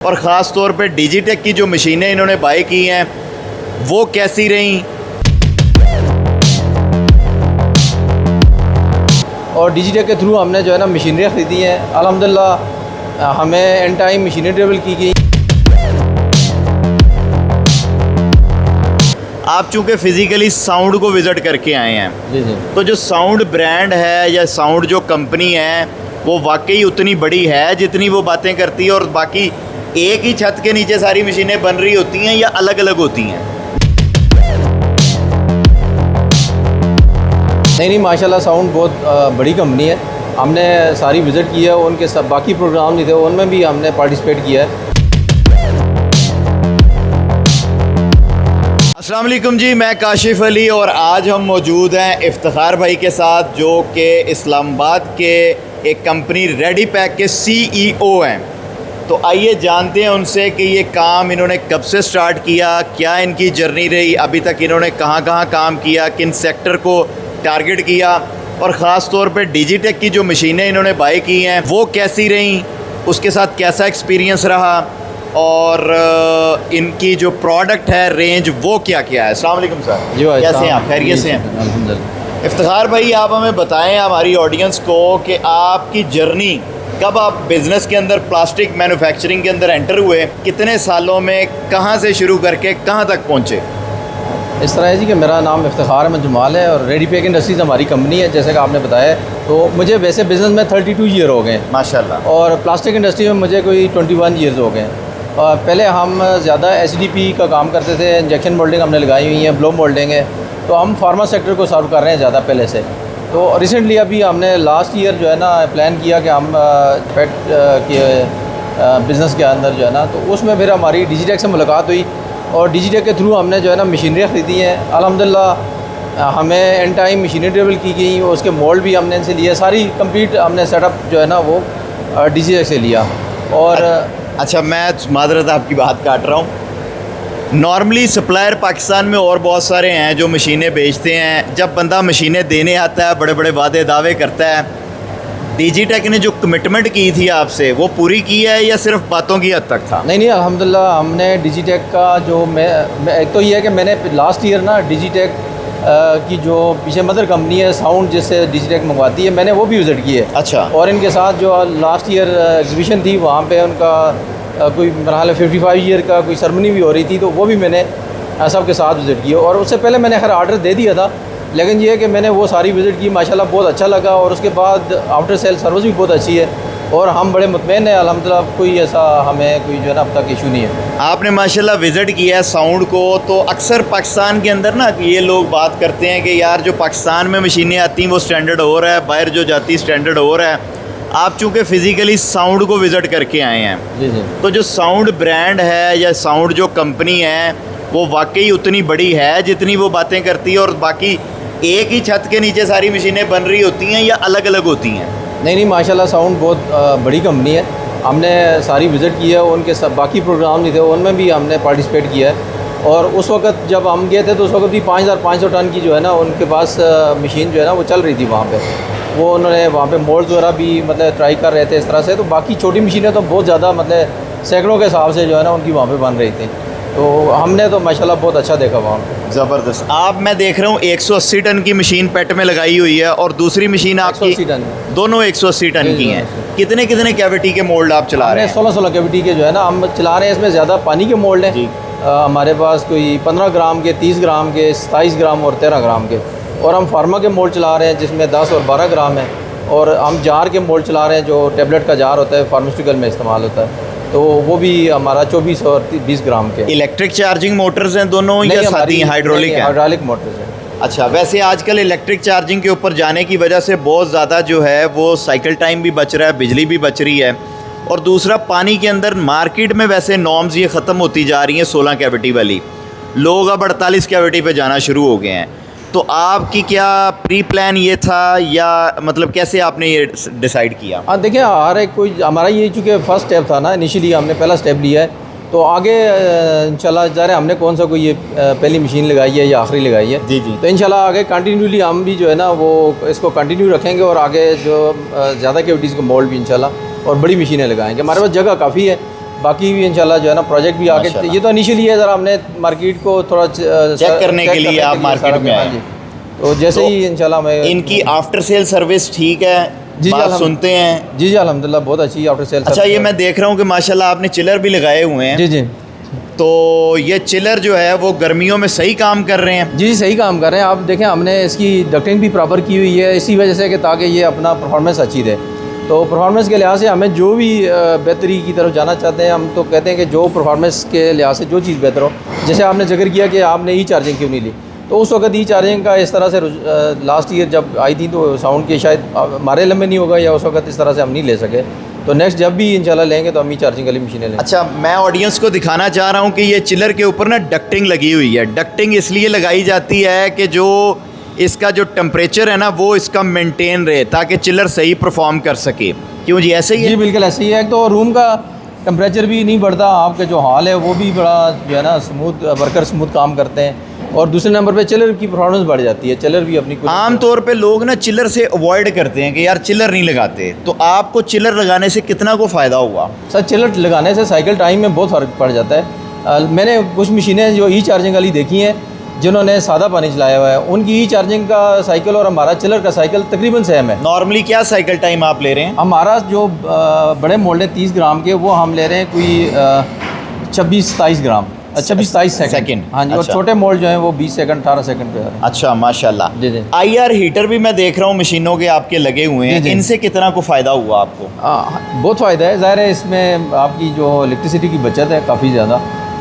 और ख़ास तौर पे डिजिटेक की जो मशीनें इन्होंने बाय की हैं वो कैसी रहीं। और डिजिटेक के थ्रू हमने जो है ना मशीनरी ख़रीदी हैं। अल्हम्दुलिल्लाह हमें एन टाइम मशीनें डिलीवर की गई। आप चूँकि फ़िज़िकली साउंड को विज़िट करके आए हैं, जी तो जो साउंड ब्रांड है या साउंड जो कंपनी है वो वाकई उतनी बड़ी है जितनी वो बातें करती है, और बाकी एक ही छत के नीचे सारी मशीनें बन रही होती हैं या अलग अलग होती हैं? नहीं, माशाल्लाह साउंड बहुत बड़ी कंपनी है। हमने सारी विज़िट की है, उनके सब बाकी प्रोग्राम नहीं थे उनमें भी हमने पार्टिसिपेट किया है। अस्सलाम वालेकुम जी, मैं काशिफ़ अली और आज हम मौजूद हैं इफ्तिखार भाई के साथ, जो कि इस्लामाबाद के एक कंपनी रेडी पैक के CEO हैं। तो आइए जानते हैं उनसे कि ये काम इन्होंने कब से स्टार्ट किया, क्या इनकी जर्नी रही, अभी तक इन्होंने कहाँ कहाँ काम किया, किन सेक्टर को टारगेट किया, और ख़ास तौर पे डिजिटेक की जो मशीनें इन्होंने बाय की हैं वो कैसी रहीं, उसके साथ कैसा एक्सपीरियंस रहा, और इनकी जो प्रोडक्ट है रेंज वो क्या क्या है। अस्सलाम वालेकुम सर, जी कैसे हैं आप? खैरियत से हैं? अल्हम्दुलिल्लाह। इफ्तिखार भाई, आप हमें बताएं हमारी ऑडियंस को कि आपकी जर्नी कब आप बिज़नेस के अंदर, प्लास्टिक मैन्युफैक्चरिंग के अंदर एंटर हुए, कितने सालों में, कहाँ से शुरू करके कहाँ तक पहुँचे? इस तरह है जी कि मेरा नाम इफ्तिखार अहमद जमाल है और रेडी पैक इंडस्ट्रीज़ हमारी कंपनी है, जैसे कि आपने बताया। तो मुझे वैसे बिज़नेस में 32 ईयर हो गए माशाल्लाह, और और प्लास्टिक इंडस्ट्री में मुझे कोई 21 ईयर्स हो गए। और पहले हम ज़्यादा SDP का काम करते थे, इंजेक्शन मोल्डिंग हमने लगाई हुई है, ब्लो मोल्डिंग है। तो हम फार्मा सेक्टर को सर्व कर रहे हैं ज़्यादा पहले से। तो रिसेंटली अभी हमने लास्ट ईयर जो है ना प्लान किया कि हम पेट के बिज़नेस के अंदर जो है ना, तो उसमें फिर हमारी डिजिटेक से मुलाकात हुई और डिजिटेक के थ्रू हमने जो है ना मशीनरी ख़रीदी हैं। अल्हम्दुलिल्लाह हमें एन टाइम मशीनरी डिलीवर की गई, उसके मोल्ड भी हमने इनसे लिए, सारी कंप्लीट हमने सेटअप जो है ना वो डिजिटेक से लिया। और अच्छा, मैं मादरत आपकी बात काट रहा हूँ। नॉर्मली सप्लायर पाकिस्तान में और बहुत सारे हैं जो मशीनें बेचते हैं। जब बंदा मशीनें देने आता है बड़े बड़े वादे दावे करता है। डिजिटेक ने जो कमिटमेंट की थी आपसे वो पूरी की है या सिर्फ बातों की हद तक था? नहीं, अल्हम्दुलिल्लाह हमने डिजिटेक का जो मैं एक तो ये है कि मैंने लास्ट ईयर ना डिजिटेक की जो पीछे मदर कंपनी है साउंड जिससे डिजिटेक मंगवाती है, मैंने वो भी विज़िट की है। अच्छा। और इनके साथ जो लास्ट ईयर एग्जीबिशन थी वहाँ पे उनका कोई मरहल 55 ईयर का कोई सेरेमनी भी हो रही थी, तो वो भी मैंने सबके साथ विज़िट की। और उससे पहले मैंने खैर आर्डर दे दिया था, लेकिन ये है कि मैंने वो सारी विज़िट की, माशाल्लाह बहुत अच्छा लगा। और उसके बाद आफ्टर सेल सर्विस भी बहुत अच्छी है और हम बड़े मुतमईन हैं अल्हम्दुलिल्लाह। कोई ऐसा हमें कोई जो है ना अब तक इशू नहीं है। आपने माशाल्लाह विज़िट किया है साउंड को, तो अक्सर पाकिस्तान के अंदर ना ये लोग बात करते हैं कि यार जो पाकिस्तान में मशीनें आती हैं वो स्टैंडर्ड हो रहा है, बाहर जो जाती स्टैंडर्ड हो रहा है। आप चूँकि फ़िज़िकली साउंड को विज़िट करके आए हैं, जी तो जो साउंड ब्रांड है या साउंड जो कंपनी है वो वाकई उतनी बड़ी है जितनी वो बातें करती है, और बाकी एक ही छत के नीचे सारी मशीनें बन रही होती हैं या अलग अलग होती हैं? नहीं, माशाल्लाह साउंड बहुत बड़ी कंपनी है। हमने सारी विज़िट की है, उनके सब बाकी प्रोग्राम नहीं थे उनमें भी हमने पार्टिसिपेट किया है। और उस वक्त जब हम गए थे तो उस वक्त भी 5500 टन की जो है ना उनके पास मशीन जो है ना वो चल रही थी वहाँ पे। वो उन्होंने वहाँ पे मोल्ड वगैरह भी मतलब ट्राई कर रहे थे इस तरह से। तो बाकी छोटी मशीनें तो बहुत ज़्यादा मतलब सैकड़ों के हिसाब से जो है ना उनकी वहाँ पे बन रही थी। तो हमने तो माशाल्लाह बहुत अच्छा देखा वहाँ पे। ज़बरदस्त। आप, मैं देख रहा हूँ 180 टन की मशीन पेट में लगाई हुई है और दूसरी मशीन आपकी 180 टन दोनों 180 टन की हैं। कितने कितने कैविटी के मोल्ड आप चला रहे हैं? 16 कैविटी के जो है ना हम चला रहे हैं। इसमें ज़्यादा पानी के मोल्ड हैं। हमारे पास कोई 15 ग्राम के, 30 ग्राम के, 27 ग्राम और 13 ग्राम के। और हम फार्मा के मोल्ड चला रहे हैं जिसमें 10 और 12 ग्राम है। और हम जार के मोल्ड चला रहे हैं जो टेबलेट का जार होता है, फार्मास्यूटिकल में इस्तेमाल होता है, तो वो भी हमारा 24 और 20 ग्राम के। इलेक्ट्रिक चार्जिंग मोटर्स हैं दोनों या साथ ही हाइड्रोलिक हैं? हाइड्रोलिक मोटर्स हैं। अच्छा, वैसे आजकल इलेक्ट्रिक चार्जिंग के ऊपर जाने की वजह से बहुत ज़्यादा जो है वो साइकिल टाइम भी बच रहा है, बिजली भी बच रही है, और दूसरा पानी के अंदर मार्केट में वैसे नॉर्म्स ये ख़त्म होती जा रही हैं 16 कैविटी वाली। लोग अब 48 कैविटी पे जाना शुरू हो गए हैं। तो आपकी क्या प्री प्लान ये था या मतलब कैसे आपने ये डिसाइड किया? हाँ, देखिए हर एक कोई हमारा ये चूँकि फर्स्ट स्टेप था ना, इनिशियली हमने पहला स्टेप लिया है, तो आगे इंशाल्लाह जा रहे हमने कौन सा कोई ये पहली मशीन लगाई है या आखिरी लगाई है। जी। तो इंशाल्लाह आगे कंटिन्यूली हम भी जो है ना वो इसको कंटिन्यू रखेंगे और आगे जो ज़्यादा कैविटीज़ को मोल्ड भी इंशाल्लाह और बड़ी मशीनें लगाएंगे। हमारे पास जगह काफ़ी है, बाकी भी इंशाल्लाह जो है ना प्रोजेक्ट भी आगे, माशाल्लाह। ये तो इनिशियली है, ज़रा हमने मार्केट को थोड़ा चेक करने के लिए आप मार्केट में आए। तो जैसे तो ही इंशाल्लाह मैं इनकी आफ्टर सेल सर्विस ठीक है, जी, बात अल्हम्दुलिल्लाह। सुनते हैं। जी अल्हम्दुलिल्लाह बहुत अच्छी आफ्टर सेल। अच्छा, ये मैं देख रहा हूँ कि माशाल्लाह आपने चिलर भी लगाए हुए हैं। जी जी तो ये चिलर जो है वो गर्मियों में सही काम कर रहे हैं? जी सही काम कर रहे हैं। आप देखें हमने इसकी डक्टिंग भी प्रॉपर की हुई है इसी वजह से कि ताकि ये अपना परफॉर्मेंस अच्छी दे। तो परफॉर्मेंस के लिहाज से हमें जो भी बेहतरी की तरफ जाना चाहते हैं, हम तो कहते हैं कि जो परफॉर्मेंस के लिहाज से जो चीज़ बेहतर हो। जैसे आपने जिक्र किया कि आपने ई चार्जिंग क्यों नहीं ली, तो उस वक्त ई चार्जिंग का इस तरह से लास्ट ईयर जब आई थी तो साउंड के शायद हमारे लम्बे नहीं होगा या उस वक्त इस तरह से हम नहीं ले सके। तो नेक्स्ट जब भी इंशाल्लाह लेंगे तो हम ई चार्जिंग वाली मशीनें लेंगे। अच्छा, मैं ऑडियंस को दिखाना चाह रहा हूँ कि ये चिलर के ऊपर ना डक्टिंग लगी हुई है। डक्टिंग इसलिए लगाई जाती है कि जो इसका जो टेम्परेचर है ना वो इसका मेंटेन रहे, ताकि चिलर सही परफॉर्म कर सके। क्यों जी, ऐसे ही जी है? बिल्कुल ऐसे ही है। तो रूम का टेम्परेचर भी नहीं बढ़ता, आपके जो हॉल है वो भी बड़ा जो है ना स्मूथ, वर्कर स्मूथ काम करते हैं। और दूसरे नंबर पे चिलर की परफॉर्मेंस बढ़ जाती है। चिलर भी अपनी आम तौर पे लोग ना चिलर से अवॉइड करते हैं कि यार चिलर नहीं लगाते, तो आपको चिलर लगाने से कितना को फ़ायदा हुआ? सर चिलर लगाने से साइकिल टाइम में बहुत फ़र्क पड़ जाता है। मैंने कुछ मशीनें जो ई चार्जिंग वाली देखी हैं जिन्होंने सादा पानी चलाया हुआ है, उनकी ई चार्जिंग का साइकिल और हमारा चिलर का साइकिल तकरीबन सेम है। नॉर्मली क्या साइकिल टाइम आप ले रहे हैं? हमारा जो बड़े मोल्ड है 30 ग्राम के, वो हम ले रहे हैं कोई 26-27 ग्राम, 26-27 सेकंड। हाँ जी। और अच्छा। छोटे मोल्ड जो हैं वो 20 सेकंड 18 सेकंड पे आ रहे हैं। अच्छा, माशाल्लाह। जी जी। IR हीटर भी मैं देख रहा हूँ मशीनों के आपके लगे हुए हैं, जी, जी। इनसे कितना को फ़ायदा हुआ आपको? बहुत फ़ायदा है। ज़ाहिर है इसमें आपकी जो इलेक्ट्रिसिटी की बचत है काफ़ी ज़्यादा,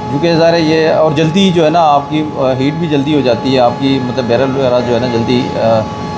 क्योंकि ज़ाहिर है ये, और जल्दी जो है ना आपकी हीट भी जल्दी हो जाती है आपकी, मतलब बैरल वगैरह जो है ना जल्दी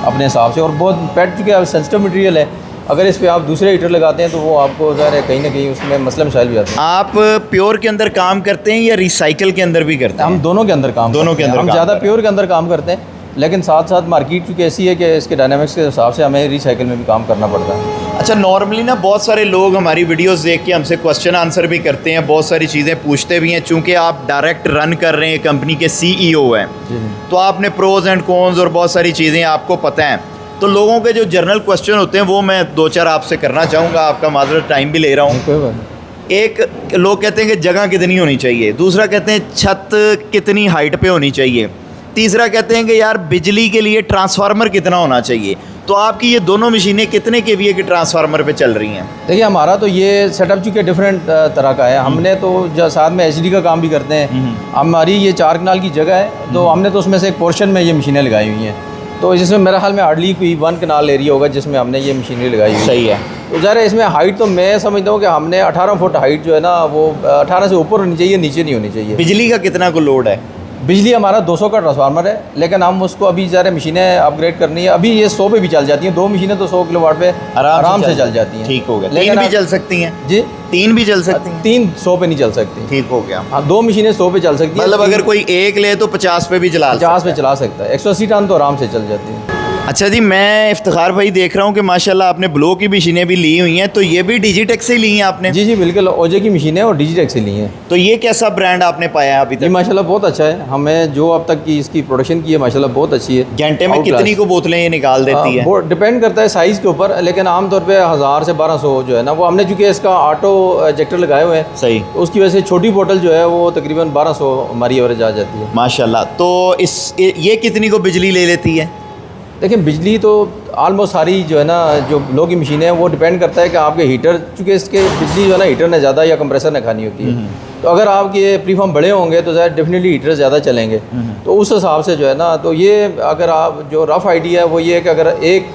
अपने हिसाब से। और बहुत पेट चूँकि सेंसिटिव मटेरियल है, अगर इस पे आप दूसरे हीटर लगाते हैं तो वो आपको ज़ाहिर है कहीं ना कहीं उसमें मसले मसाइल भी आते हैं। आप प्योर के अंदर काम करते हैं या रिसाइकल के अंदर भी करते हैं? हम दोनों के अंदर काम दोनों करते के हैं। अंदर हम काम ज़्यादा करते प्योर के अंदर काम करते हैं, लेकिन साथ साथ मार्केट चूँकि ऐसी है कि इसके डायनामिक्स के हिसाब से हमें रिसाइकिल में भी काम करना पड़ता है। अच्छा, नॉर्मली ना बहुत सारे लोग हमारी वीडियोस देख के हमसे क्वेश्चन आंसर भी करते हैं, बहुत सारी चीज़ें पूछते भी हैं। चूँकि आप डायरेक्ट रन कर रहे हैं, कंपनी के CEO हैं, जी जी। तो आपने प्रोज एंड कॉन्स और बहुत सारी चीज़ें आपको पता हैं। तो लोगों के जो जनरल क्वेश्चन होते हैं वो मैं 2-4 आपसे करना चाहूँगा, आपका माजरत टाइम भी ले रहा हूँ। कोई बात नहीं। एक लोग कहते हैं कि जगह कितनी होनी चाहिए, दूसरा कहते हैं छत कितनी हाइट पे होनी चाहिए, तीसरा कहते हैं कि यार बिजली के लिए ट्रांसफार्मर कितना होना चाहिए। तो आपकी ये दोनों मशीनें कितने KVA के ट्रांसफार्मर पे चल रही हैं? देखिए हमारा तो ये सेटअप चूँकि डिफरेंट तरह का है। हमने तो जो साथ में HD का काम भी करते हैं। हमारी ये 4 कनाल की जगह है, तो हमने तो उसमें से एक पोर्शन में ये मशीनें लगाई हुई हैं। तो जिसमें मेरा ख्याल में हार्डली कोई 1 कनाल एरिया होगा जिसमें हमने ये मशीनरी लगाई हुई। सही है। तो ज़रा इसमें हाइट तो मैं समझता हूँ कि हमने 18 फुट हाइट जो है ना वो 18 से ऊपर होनी चाहिए, नीचे नहीं होनी चाहिए। बिजली का कितना को लोड है? बिजली हमारा 200 का ट्रांसफार्मर है, लेकिन हम उसको अभी ज़रा मशीनें अपग्रेड करनी है। अभी ये 100 पे भी चल जाती हैं, 2 मशीनें तो 100 किलोवाट पे आराम से चल जाती हैं। ठीक हो गया। लेकिन 3 भी चल सकती हैं? जी 3 भी चल सकती हैं? 3 100 पे नहीं चल सकती। ठीक हो गया। हाँ 2 मशीनें 100 पे चल सकती हैं। मतलब अगर कोई एक ले तो 50 पे भी चला 50 पे चला सकता है, 180 टन तो आराम से चल जाती है। अच्छा जी, मैं इफ्तिखार भाई देख रहा हूँ कि माशाल्लाह आपने ब्लो की मशीनें भी ली हुई हैं, तो ये भी डिजिटेक से ही ली हैं आपने? जी जी बिल्कुल, ओजे की मशीनें और डिजिटेक से ली हैं। तो ये कैसा ब्रांड आपने पाया है अभी जी तक? माशाल्लाह बहुत अच्छा है। हमें जो अब तक की इसकी प्रोडक्शन की है माशाल्लाह बहुत अच्छी है। घंटे में कितनी को बोतलें ये निकाल देती है? वो डिपेंड करता है साइज़ के ऊपर, लेकिन आमतौर पे 1000 से 1200 जो है ना वो हमने चूँकि इसका ऑटो इंजेक्टर लगाए हुए हैं, सही। तो उसकी वजह से छोटी बोतल जो है वो तकरीबन 1200 हमारी एवरेज आ जाती है। माशाल्लाह। तो ये कितनी को बिजली ले लेती है? देखिए बिजली तो आलमोस्ट सारी जो है ना जो ब्लो की मशीनें हैं वो डिपेंड करता है कि आपके हीटर, चूँकि इसके बिजली जो है ना हीटर ने ज़्यादा या कंप्रेसर ने खानी होती है। तो अगर आपके प्रीफॉर्म बड़े होंगे तो शायद डेफिनेटली हीटर ज़्यादा चलेंगे। तो उस हिसाब से जो है ना, तो ये अगर आप जो रफ़ आइडिया है वो ये है कि अगर एक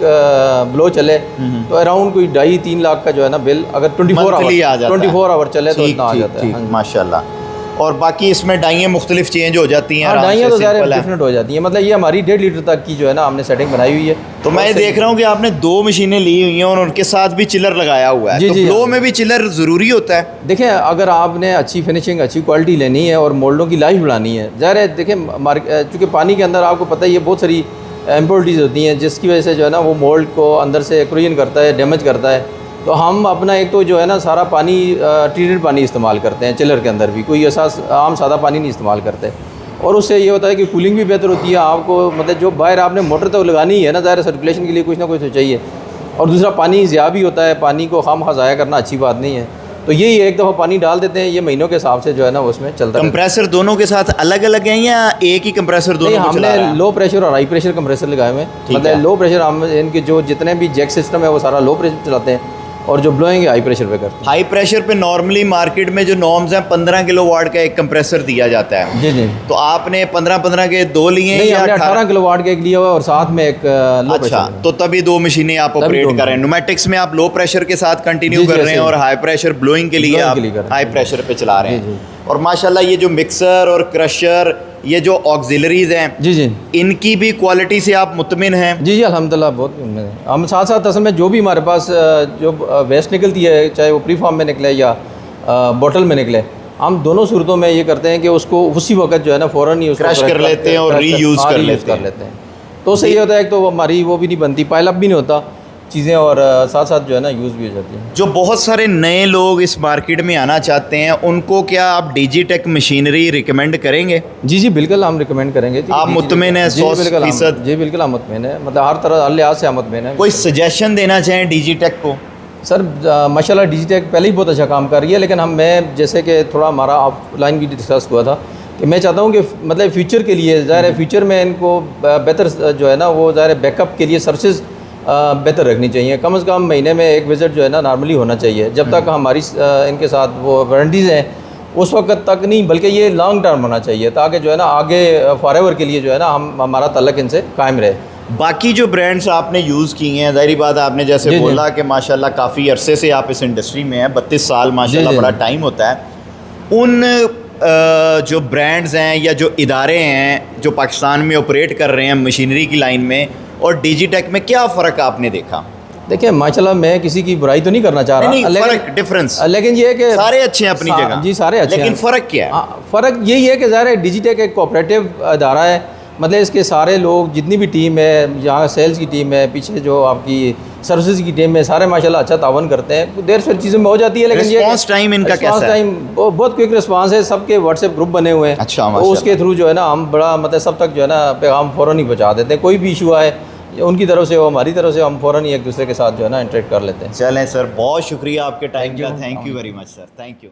ब्लो चले तो अराउंड कोई 2.5-3 लाख का जो है ना बिल, अगर 24 आवर चले तो इतना आ जाता है। हाँ जी। माशाल्लाह। और बाकी इसमें डाइयाँ मुख्तलिफ चेंज हो जाती हैं? हाँ डाइयाँ तो ज़्यादा डिफरेंट हो जाती हैं। मतलब ये हमारी 1.5 लीटर तक की जो है ना हमने सेटिंग बनाई हुई है। तो मैं देख रहा हूँ कि आपने 2 मशीनें ली हुई हैं और उनके साथ भी चिलर लगाया हुआ है। जी, तो जी, ब्लो हाँ। में भी चिलर ज़रूरी होता है? देखें अगर आपने अच्छी फिनिशिंग, अच्छी क्वालिटी लेनी है और मोल्डों की लाइफ बढ़ानी है, ज़ाहिर है देखें चूँकि पानी के अंदर आपको पता ही है बहुत सारी इम्प्योरिटीज़ होती हैं जिसकी वजह से जो है ना वो मोल्ड को अंदर से क्रोजन करता है, डैमेज करता है। तो हम अपना एक तो जो है ना सारा पानी ट्रीटेड पानी इस्तेमाल करते हैं चिलर के अंदर भी, कोई ऐसा आम सादा पानी नहीं इस्तेमाल करते। और उससे ये होता है कि कूलिंग भी बेहतर होती है। आपको मतलब जो बाहर आपने मोटर तो लगानी है ना, ज़ाहिर सर्कुलेशन के लिए कुछ ना कुछ तो चाहिए। और दूसरा पानी ज़िया भी होता है, पानी को खामखा ज़ाया करना अच्छी बात नहीं है। तो यही एक दफ़ा पानी डाल देते हैं, ये महीनों के हिसाब से जो है ना उसमें चलता रहता है। कंप्रेसर दोनों के साथ अलग अलग हैं या एक ही कंप्रेसर नहीं, दोनों को चला रहा हमने है? लो प्रेशर और हाई प्रेशर कंप्रेसर लगाए हुए हैं। ठीक है। मतलब लो प्रेशर हम इनके जो जितने भी जैक सिस्टम है वो सारा लो प्रेशर चलाते हैं, और जो ब्लोइंग है हाई प्रेशर पे करते हाई प्रेशर पे नॉर्मली मार्केट में जो नॉर्म्स हैं 15 किलोवाट का एक कंप्रेसर दिया जाता है। हैं। जी जी। तो आपने 15 के दो लिए नहीं, या हमने 18 किलोवाट का एक लिया हुआ है और साथ में एक लो अच्छा, प्रेशर। तो तभी दो मशीनें आप तभी ऑपरेट दो कर रहे हैं। न्यूमेटिक्स में आप लो प्रेशर के साथ कंटिन्यू जी, जी, कर रहे हैं ऐसे और हाई प्रेशर ब्लोइंग के लिए Blowing आप के लिए कर रहे हैं। हाई प्रेशर पे चला रहे जी, हैं। और माशाल्लाह ये जो मिक्सर और क्रशर, ये जो ऑक्सिलरीज हैं, जी जी इनकी भी क्वालिटी से आप मुतमिन हैं? जी जी अल्हम्दुलिल्लाह बहुत उम्मीद है। हम साथ साथ असल में जो भी हमारे पास जो वेस्ट निकलती है, चाहे वो प्री फॉर्म में निकले या बॉटल में निकले, हम दोनों सूरतों में ये करते हैं कि उसको उसी वक्त जो है ना फ़ौरन ही उसको क्रश कर लेते हैं और रीयूज़ कर लेते हैं। तो सही होता है। एक तो हमारी वो भी नहीं बनती, पाइल अप भी नहीं होता चीज़ें, और साथ साथ जो है ना यूज़ भी हो जाती है। जो बहुत सारे नए लोग इस मार्केट में आना चाहते हैं, उनको क्या आप डिजिटेक मशीनरी रिकमेंड करेंगे? जी जी बिल्कुल हम रिकमेंड करेंगे जी। आप जी, मुतमिन हैं जी, 100%? जी बिल्कुल हम मुतमिन है, मतलब हर तरह हर लिहाज से हम मुतमिन है। कोई सजेशन देना चाहें डिजिटेक को? सर माशाल्लाह डिजिटेक पहले ही बहुत अच्छा काम कर रही है, लेकिन मैं जैसे कि थोड़ा हमारा ऑफलाइन भी डिस्कस हुआ था कि मैं चाहता हूँ कि मतलब फ्यूचर के लिए ज़ाहिर है फ्यूचर में इनको बेहतर जो है ना वो ज़ाहिर है बैकअप के लिए सर्विसेज बेहतर रखनी चाहिए। कम से कम महीने में एक विज़िट जो है ना नॉर्मली होना चाहिए। जब तक हमारी इनके साथ वो वारंटीज़ हैं उस वक्त तक नहीं, बल्कि ये लॉन्ग टर्म होना चाहिए, ताकि जो है ना आगे फॉरएवर के लिए जो है ना हमारा ताल्लुक इनसे कायम रहे। बाकी जो ब्रांड्स आपने यूज़ किए हैं, ज़ाहिर बात आपने जैसे जी, जी। बोला कि माशाल्लाह काफ़ी अरसे से आप इस इंडस्ट्री में हैं, 32 साल माशाल्लाह जी, जी। बड़ा टाइम होता है। उन जो ब्रांड्स हैं या जो इदारे हैं जो पाकिस्तान में ऑपरेट कर रहे हैं मशीनरी की लाइन में, और डिजिटेक में क्या फ़र्क आपने देखा? देखिए माशाल्लाह मैं किसी की बुराई तो नहीं करना चाह रहा, नहीं, लेकिन फ़र्क डिफरेंस लेकिन ये है कि सारे अच्छे हैं अपनी जगह। जी सारे अच्छे लेकिन हैं। फ़र्क क्या है? फ़र्क यही है कि ज़ाहिर है डिजिटेक एक कोऑपरेटिव अदारा है, मतलब इसके सारे लोग जितनी भी टीम है, यहाँ सेल्स की टीम है, पीछे जो आपकी सर्विसेज की टीम है, सारे माशाल्लाह अच्छा तावन करते हैं। देर से चीज़ों में हो जाती है, लेकिन रिस्पांस टाइम इनका कैसा है? टाइम बहुत क्विक रिस्पांस है। सबके व्हाट्सएप ग्रुप बने हुए हैं। अच्छा, तो माशाल्लाह। उसके थ्रू जो है ना हम बड़ा मतलब सब तक जो है ना पैगाम फ़ौरन ही पहुँचा देते हैं। कोई भी इशू आए उनकी तरफ से हो हमारी तरफ से, हम फ़ौरन ही एक दूसरे के साथ जो है ना इंटरेक्ट कर लेते हैं। चलें सर, बहुत शुक्रिया आपके टाइम का। Thank you very much sir, thank you.